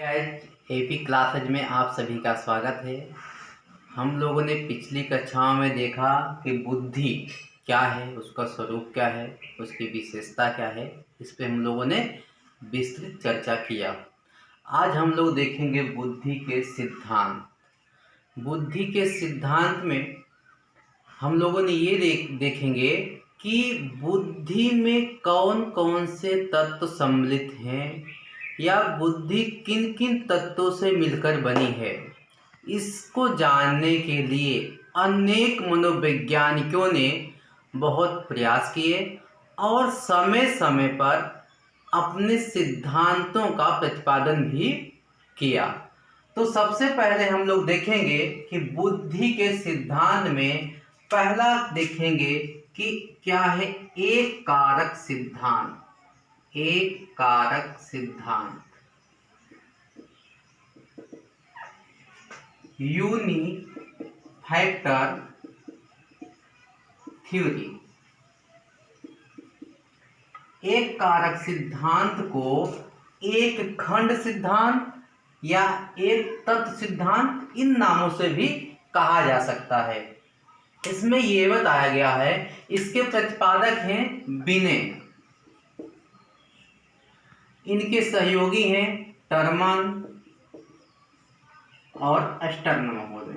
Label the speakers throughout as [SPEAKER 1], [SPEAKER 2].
[SPEAKER 1] Cat AP classes में आप सभी का स्वागत है। हम लोगों ने पिछली कक्षाओं में देखा कि बुद्धि क्या है, उसका स्वरूप क्या है, उसकी विशेषता क्या है। इस पे हम लोगों ने विस्तृत चर्चा किया। आज हम लोग देखेंगे बुद्धि के सिद्धांत। बुद्धि के सिद्धांत में हम लोगों ने ये देखेंगे कि बुद्धि में कौन कौन से तत्व सम्मिलित हैं या बुद्धि किन किन तत्वों से मिलकर बनी है। इसको जानने के लिए अनेक मनोवैज्ञानिकों ने बहुत प्रयास किए और समय समय पर अपने सिद्धांतों का प्रतिपादन भी किया। तो सबसे पहले हम लोग देखेंगे कि बुद्धि के सिद्धांत में पहला देखेंगे कि क्या है एक कारक सिद्धांत। एक कारक सिद्धांत, यूनिक फैक्टर थ्योरी। एक कारक सिद्धांत को एक खंड सिद्धांत या एक तत्व सिद्धांत इन नामों से भी कहा जा सकता है। इसमें यह बताया गया है, इसके प्रतिपादक हैं बिने, इनके सहयोगी हैं टर्मन और स्टर्न महोदय।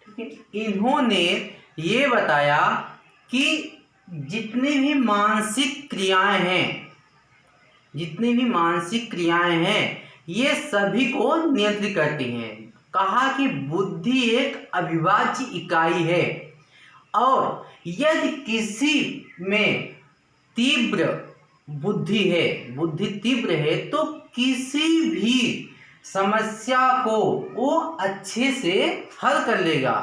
[SPEAKER 1] ठीक है, इन्होंने ये बताया कि जितनी भी मानसिक क्रियाएं हैं ये सभी को नियंत्रित करती हैं। कहा कि बुद्धि एक अविभाज्य इकाई है और यदि किसी में तीव्र बुद्धि तीव्र है तो किसी भी समस्या को वो अच्छे से हल कर लेगा,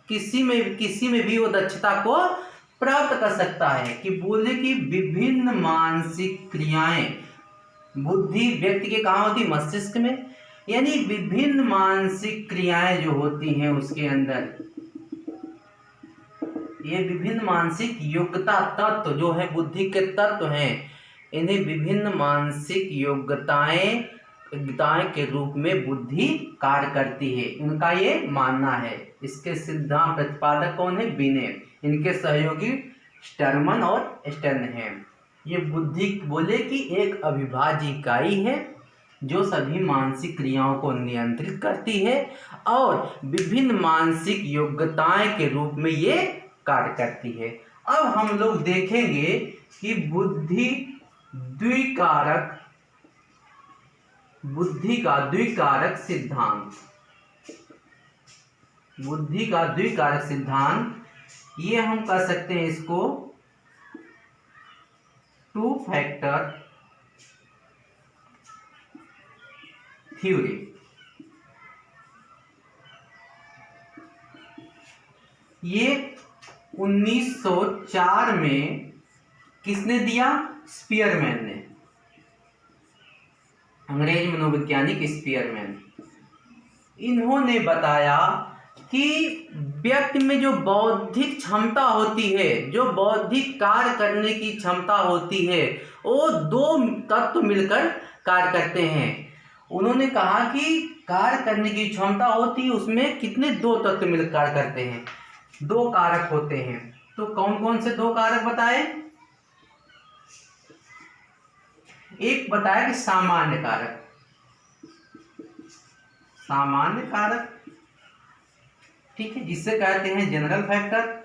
[SPEAKER 1] किसी में भी वो दक्षता को प्राप्त कर सकता है। कि बोले कि विभिन्न मानसिक क्रियाएं, बुद्धि व्यक्ति के कहाँ होती, मस्तिष्क में, यानी विभिन्न मानसिक क्रियाएं जो होती हैं उसके अंदर, ये विभिन्न मानसिक योग्यता तत्व जो है बुद्धि के तत्व हैं, इन्हें विभिन्न मानसिक योग्यताएं के रूप में बुद्धि कार्य करती है, इनका ये मानना है। इसके सिद्धांत प्रतिपादक कौन है, बिने, इनके सहयोगी स्टर्मन और स्टर्न हैं। ये बुद्धि बोले कि एक अविभाज्य इकाई है जो सभी मानसिक क्रियाओं को नियंत्रित करती है और विभिन्न मानसिक योग्यताएं के रूप में ये कार्य करती है। अब हम लोग देखेंगे कि बुद्धि का द्विकारक सिद्धांत, ये हम कर सकते हैं इसको टू फैक्टर थ्योरी। ये 1904 में किसने दिया, स्पीयरमैन ने, अंग्रेज मनोवैज्ञानिक स्पीयरमैन। इन्होंने बताया कि व्यक्ति में जो बौद्धिक क्षमता होती है, जो बौद्धिक कार्य करने की क्षमता होती है, वो दो तत्व मिलकर कार्य करते हैं। उन्होंने कहा कि कार्य करने की क्षमता होती है उसमें कितने, दो तत्व मिलकर कार्य करते हैं, दो कारक होते हैं। तो कौन कौन से दो कारक बताए, एक बताया कि सामान्य कारक, ठीक है, जिसे कहते हैं जनरल फैक्टर।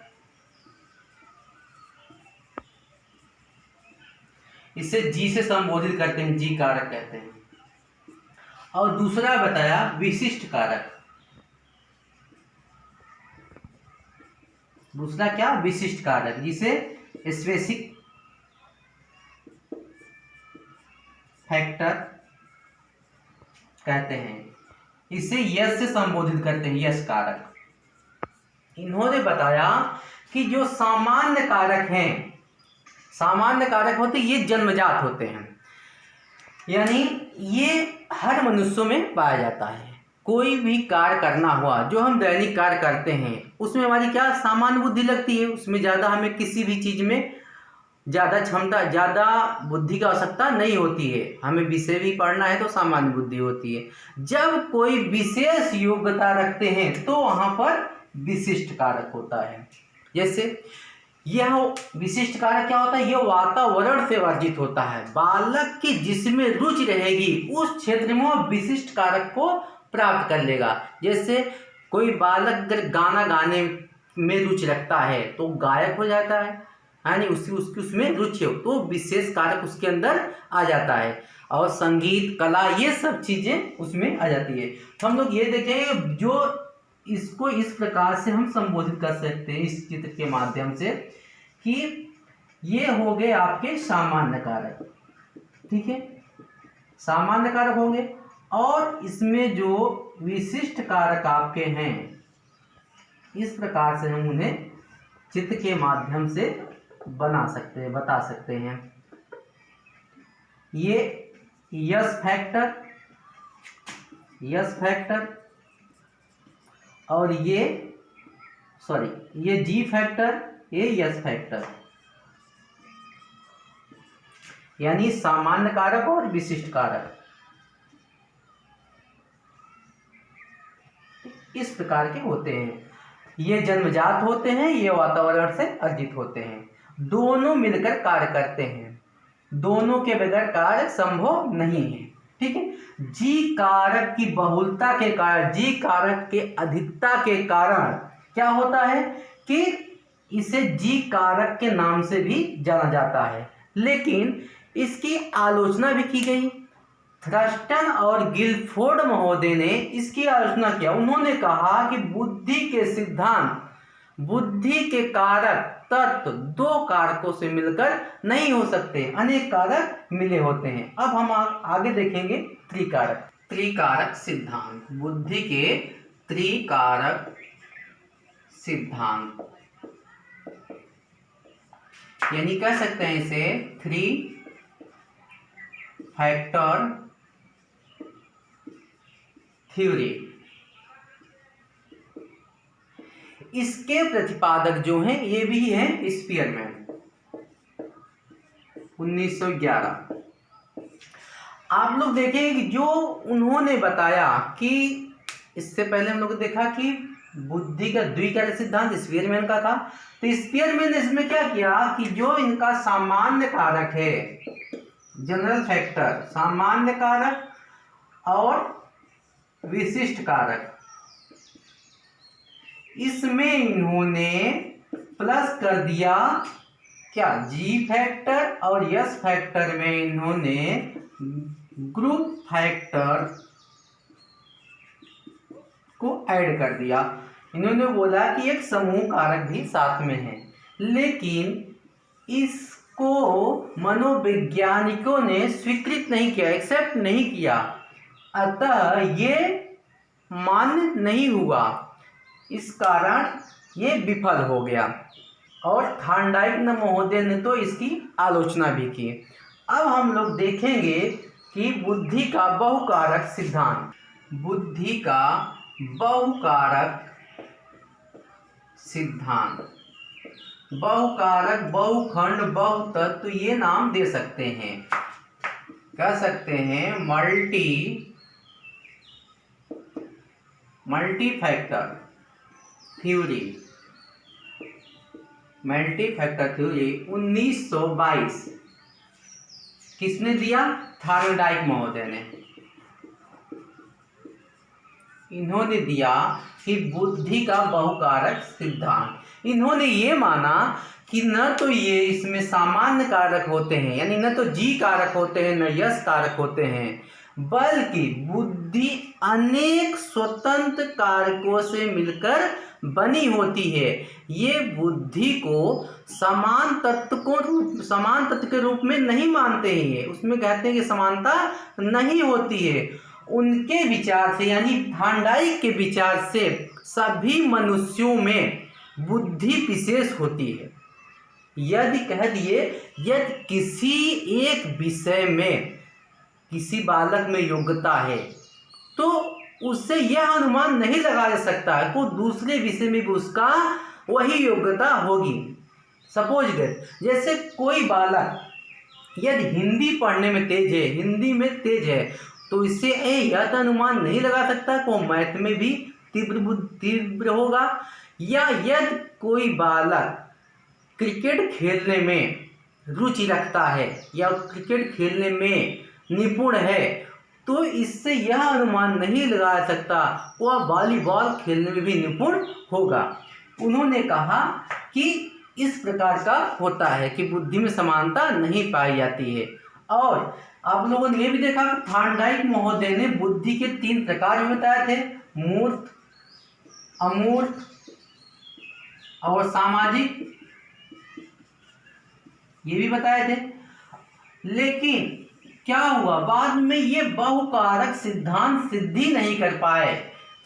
[SPEAKER 1] इसे जी से संबोधित करते हैं, जी कारक कहते हैं। और दूसरा बताया विशिष्ट कारक। दूसरा क्या, विशिष्ट कारक, जिसे स्पेसिफिक फैक्टर कहते हैं। इसे यश से संबोधित करते हैं, यश कारक। इन्होंने बताया कि जो सामान्य कारक होते ये जन्मजात होते हैं, यानी ये हर मनुष्यों में पाया जाता है। कोई भी कार्य करना हुआ, जो हम दैनिक कार्य करते हैं, उसमें हमारी क्या सामान्य बुद्धि लगती है, उसमें ज़्यादा हमें किसी भी चीज़ में ज़्यादा क्षमता, ज़्यादा बुद्धि की आवश्यकता नहीं होती है। हमें विषय भी पढ़ना है तो सामान्य बुद्धि होती है। जब कोई विशेष योग्यता रखते हैं तो वहाँ पर विशिष्ट कारक होता है। जैसे यह विशिष्ट कारक क्या होता है, यह वातावरण से वर्जित होता है। बालक की जिसमें रुचि रहेगी उस क्षेत्र में वह विशिष्ट कारक को प्राप्त कर लेगा। जैसे कोई बालक अगर गाना गाने में रुचि रखता है तो गायक हो जाता है, यानी उसकी उसमें रुचि हो तो विशेष कारक उसके अंदर आ जाता है। और संगीत, कला, ये सब चीज़ें उसमें आ जाती है। तो हम लोग ये देखेंगे जो इसको इस प्रकार से हम संबोधित कर सकते हैं इस चित्र के माध्यम से कि ये हो गए आपके सामान्य कारक, ठीक है, सामान्य कारक होंगे। और इसमें जो विशिष्ट कारक आपके हैं इस प्रकार से हम उन्हें चित्र के माध्यम से बना सकते हैं, बता सकते हैं। ये यस फैक्टर और ये जी फैक्टर, ये यस फैक्टर, यानी सामान्य कारक और विशिष्ट कारक इस प्रकार के होते हैं। ये जन्मजात होते हैं, ये वातावरण से अर्जित होते हैं। दोनों मिलकर कार्य करते हैं, दोनों के बगैर कार्य संभव नहीं है, ठीक है। जी कारक की बहुलता के कारण, जी कारक के अधिकता के कारण क्या होता है कि इसे जी कारक के नाम से भी जाना जाता है। लेकिन इसकी आलोचना भी की गई। थ्रस्टन और गिलफोर्ड महोदय ने इसकी आलोचना किया। उन्होंने कहा कि बुद्धि के सिद्धांत, बुद्धि के कारक तत्व दो कारकों से मिलकर नहीं हो सकते, अनेक कारक मिले होते हैं। अब हम आगे देखेंगे त्रिकारक सिद्धांत, बुद्धि के त्रिकारक सिद्धांत, यानी कह सकते हैं इसे थ्री फैक्टर थ्योरी। इसके प्रतिपादक जो हैं ये भी हैं स्पीयरमैन, 1911। आप लोग देखेंगे कि जो उन्होंने बताया कि इससे पहले हम लोग देखा कि बुद्धि का द्विकारक सिद्धांत स्पीयरमैन का था। तो स्पीयरमैन ने इसमें क्या किया कि जो इनका सामान्य कारक है, जनरल फैक्टर, सामान्य कारक और विशिष्ट कारक, इसमें इन्होंने प्लस कर दिया क्या, जी फैक्टर, और यस फैक्टर में इन्होंने ग्रुप फैक्टर को ऐड कर दिया। इन्होंने बोला कि एक समूह कारक भी साथ में है, लेकिन इसको मनोवैज्ञानिकों ने स्वीकृत नहीं किया, एक्सेप्ट नहीं किया, अतः ये मान्य नहीं हुआ। इस कारण ये विफल हो गया और थॉर्नडाइक महोदय ने तो इसकी आलोचना भी की। अब हम लोग देखेंगे कि बुद्धि का बहुकारक सिद्धांत, बुद्धि का बहुकारक सिद्धांत, बहुकारक, बहुखंड, बहुतत्व, ये नाम दे सकते हैं, कह सकते हैं multi factor theory, multi factor theory 1922 किसने दिया, थॉर्नडाइक महोदय ने। इन्होंने दिया कि बुद्धि का बहुकारक सिद्धांत। इन्होंने ये माना कि न तो ये इसमें सामान्य कारक होते हैं, यानी न तो जी कारक होते हैं, न यस कारक होते हैं, बल्कि बुद्धि अनेक स्वतंत्र कारकों से मिलकर बनी होती है। ये बुद्धि को समान तत्व के रूप में नहीं मानते हैं, ये उसमें कहते हैं कि समानता नहीं होती है। उनके विचार से, यानी थॉर्नडाइक के विचार से, सभी मनुष्यों में बुद्धि विशेष होती है। यदि कह दिए, यदि किसी एक विषय में किसी बालक में योग्यता है तो उससे यह अनुमान नहीं लगाया जा सकता है कि दूसरे विषय में भी उसका वही योग्यता होगी। सपोज दैट, जैसे कोई बालक यदि हिंदी पढ़ने में तेज है, हिंदी में तेज है, तो इससे यह तो अनुमान नहीं लगा सकता कि वो मैथ में भी तीव्र होगा। या यदि कोई बालक क्रिकेट खेलने में रुचि रखता है या क्रिकेट खेलने में निपुण है, तो इससे यह अनुमान नहीं लगा सकता वह वॉलीबॉल खेलने में भी निपुण होगा। उन्होंने कहा कि इस प्रकार का होता है कि बुद्धि में समानता नहीं पाई जाती है। और आप लोगों ने ये भी देखा कि थॉर्नडाइक महोदय ने बुद्धि के 3 प्रकार बताए थे, मूर्त, अमूर्त और सामाजिक, ये भी बताए थे। लेकिन क्या हुआ, बाद में ये बहुकारक सिद्धांत सिद्धि नहीं कर पाए।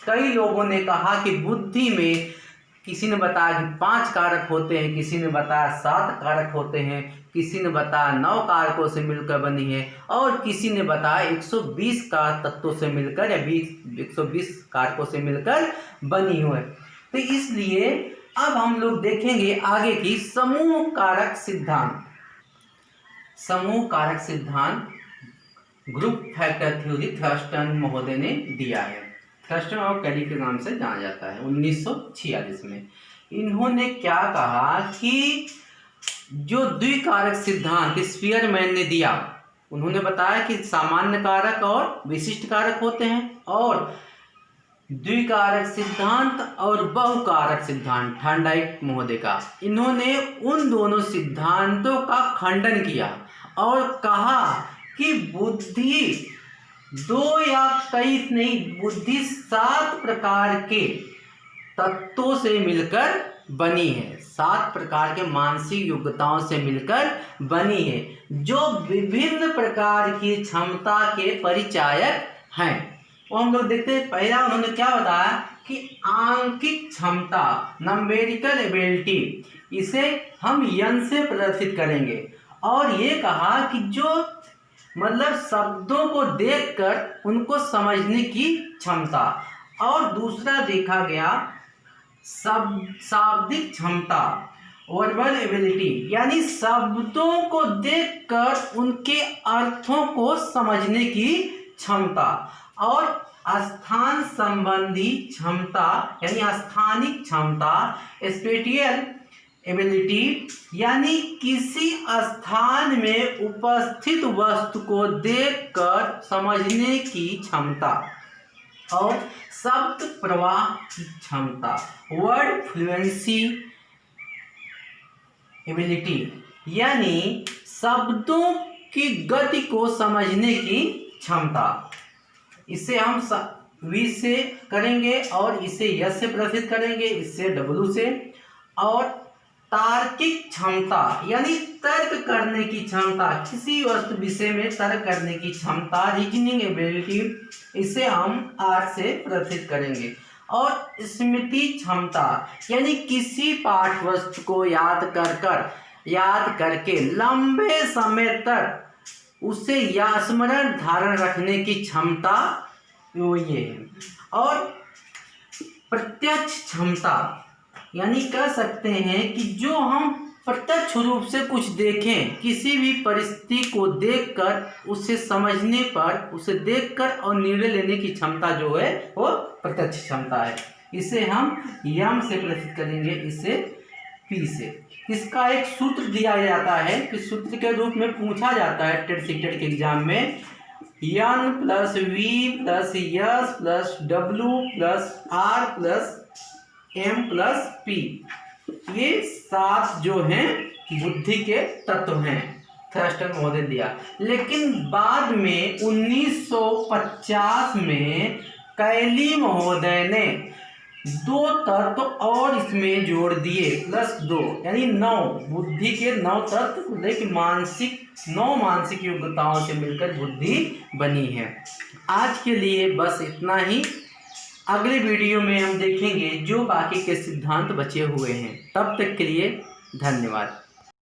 [SPEAKER 1] कई लोगों ने कहा कि बुद्धि में, किसी ने बताया कि 5 कारक होते हैं, किसी ने बताया 7 कारक होते हैं, किसी ने बताया 9 कारकों से मिलकर बनी है, और किसी ने बताया 120 तत्वों से मिलकर या 120 कारकों से मिलकर बनी हुई है। तो इसलिए अब हम लोग देखेंगे आगे की समूह कारक सिद्धांत। समूह कारक सिद्धांत ग्रुप फैक्टर थ्योरी थर्स्टन महोदय ने दिया है। थर्स्टन और कैली के नाम से जाना जाता है। 1946 में इन्होंने क्या कहा कि जो द्विकारक सिद्धांत स्पीयरमैन ने दिया, उन्होंने बताया कि सामान्य कारक और विशिष्ट कारक होते हैं, और द्विकारक सिद्धांत और बहुकारक सिद्धांत थॉर्नडाइक महोदय का, इन्होंने उन दोनों सिद्धांतों का खंडन किया और कहा कि बुद्धि 2 या कई नहीं, बुद्धि 7 प्रकार के तत्वों से मिलकर बनी है, 7 प्रकार के मानसिक योग्यताओं से मिलकर बनी है, जो विभिन्न प्रकार की क्षमता के परिचायक हैं। वो हम लोग देखते हैं। पहला उन्होंने क्या बताया कि आंकिक क्षमता, नंबेरिकल एबिलिटी, इसे हम यन से प्रदर्शित करेंगे। और ये कहा कि जो मतलब शब्दों को देखकर उनको समझने की क्षमता। और दूसरा देखा गया शाब्दिक क्षमता, वर्बल एबिलिटी, यानी शब्दों को देखकर उनके अर्थों को समझने की क्षमता। और स्थान संबंधी क्षमता यानी स्थानिक क्षमता, स्पेटियल एबिलिटी, यानी किसी स्थान में उपस्थित वस्तु को देखकर समझने की क्षमता। और शब्द प्रवाह की क्षमता, वर्ड फ्लुएंसी एबिलिटी, यानी शब्दों की गति को समझने की क्षमता। इसे हम वी से करेंगे और इसे यस से प्रदर्शित करेंगे, इससे डब्ल्यू से। और तार्किक क्षमता यानी तर्क करने की क्षमता, किसी वस्तु विषय में तर्क करने की क्षमता, रीजनिंग एबिलिटी, इसे हम आर से प्रदर्शित करेंगे। और स्मृति क्षमता यानी किसी पाठ वस्तु को याद करके लंबे समय तक उसे या स्मरण धारण रखने की क्षमता, वो ये है। और प्रत्यक्ष क्षमता यानी कह सकते हैं कि जो हम प्रत्यक्ष रूप से कुछ देखें, किसी भी परिस्थिति को देखकर उसे समझने पर, उसे देखकर और निर्णय लेने की क्षमता जो है वो प्रत्यक्ष क्षमता है। इसे हम यम से प्रदर्शित करेंगे, इसे पी से। इसका एक सूत्र दिया जाता है कि सूत्र के रूप में पूछा जाता है टेट सीटेट के एग्जाम में, N plus V plus S plus W plus R plus M plus P. ये 7 जो हैं बुद्धि के तत्व हैं, थर्स्टन महोदय दिया। लेकिन बाद में 1950 में कैली महोदय ने 2 तत्व और इसमें जोड़ दिए, +2 यानी 9, बुद्धि के 9 तत्व, लेकिन 9 मानसिक योग्यताओं से मिलकर बुद्धि बनी है। आज के लिए बस इतना ही। अगले वीडियो में हम देखेंगे जो बाकी के सिद्धांत बचे हुए हैं। तब तक के लिए धन्यवाद।